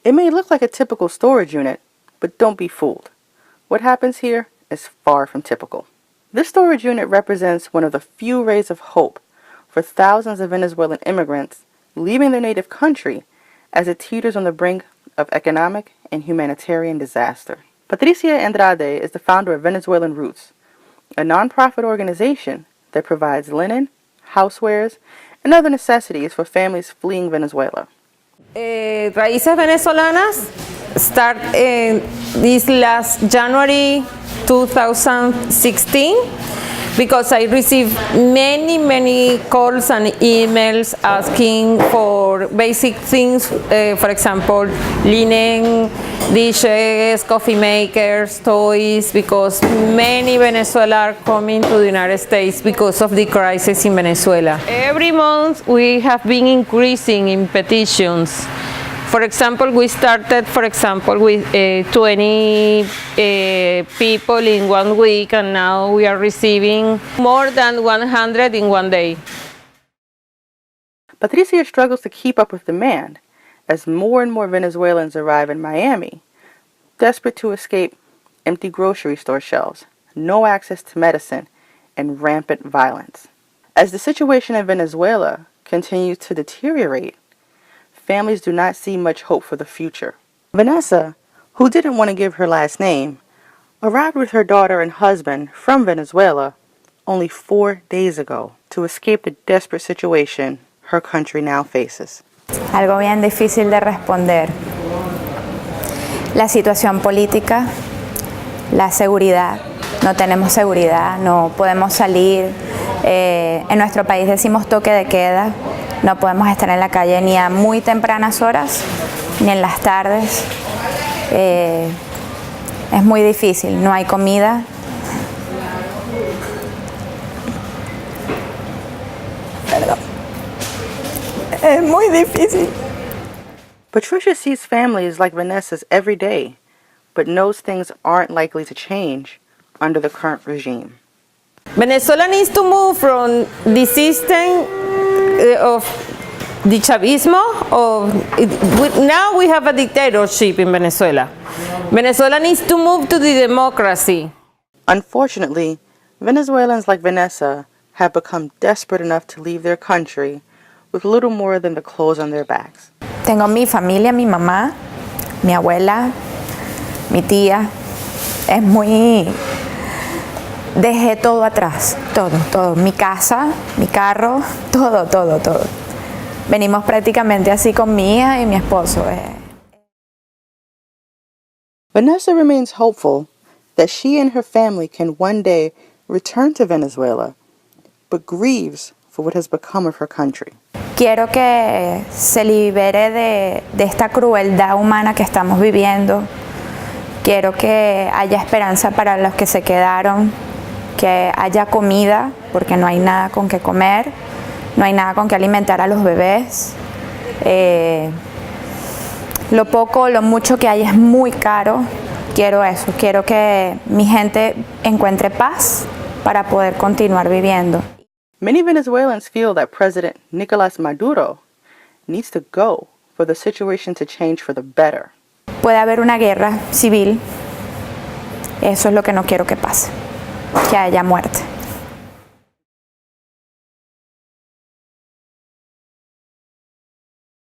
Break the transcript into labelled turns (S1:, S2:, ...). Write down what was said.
S1: It may look like a typical storage unit, but don't be fooled. What happens here is far from typical. This storage unit represents one of the few rays of hope for thousands of Venezuelan immigrants leaving their native country as it teeters on the brink of economic and humanitarian disaster. Patricia Andrade is the founder of Venezuelan Roots, a nonprofit organization that provides linen, housewares, and other necessities for families fleeing Venezuela.
S2: Raíces Venezolanas start this last January 2016 because I received many calls and emails asking for basic things, for example, linen, dishes, coffee makers, toys, because many Venezuelans are coming to the United States because of the crisis in Venezuela. Every month we have been increasing in petitions. For example, we started, with 20 people in 1 week, and now we are receiving more than 100 in 1 day.
S1: Patricia struggles to keep up with demand as more and more Venezuelans arrive in Miami, desperate to escape empty grocery store shelves, no access to medicine, and rampant violence. As the situation in Venezuela continues to deteriorate, families do not see much hope for the future. Vanessa, who didn't want to give her last name, arrived with her daughter and husband from Venezuela only 4 days ago to escape the desperate situation her country now faces.
S3: Algo bien difícil de responder. La situación política, la seguridad. No tenemos seguridad, no podemos salir. En nuestro país decimos toque de queda. No podemos estar en la calle ni a muy tempranas horas, ni en las tardes. Es muy difícil, no hay comida. Perdón. Es muy difícil.
S1: Patricia sees families like Vanessa's every day, but knows things aren't likely to change under the current regime.
S2: Venezuela needs to move from the system of the Chavismo. Now we have a dictatorship in Venezuela. Venezuela needs to move to the democracy.
S1: Unfortunately, Venezuelans like Vanessa have become desperate enough to leave their country with little more than the clothes on their backs.
S3: Tengo mi familia, mi mamá, mi abuela, mi tía. Es muy... Dejé todo atrás, todo. Mi casa, mi carro, todo. Venimos prácticamente así con mi hija y mi esposo.
S1: Vanessa remains hopeful that she and her family can one day return to Venezuela, but grieves for what has become of her country.
S3: Quiero que se libere de esta crueldad humana que estamos viviendo. Quiero que haya esperanza para los que se quedaron, que haya comida, porque no hay nada con que comer, no hay nada con que alimentar a los bebés. Lo poco, lo mucho que hay es muy caro. Quiero eso, quiero que mi gente encuentre paz para poder continuar viviendo.
S1: Many Venezuelans feel that President Nicolás Maduro needs to go for the situation to change for the better.
S3: Puede haber una guerra civil. Eso es lo que no quiero que pase, que haya muerte.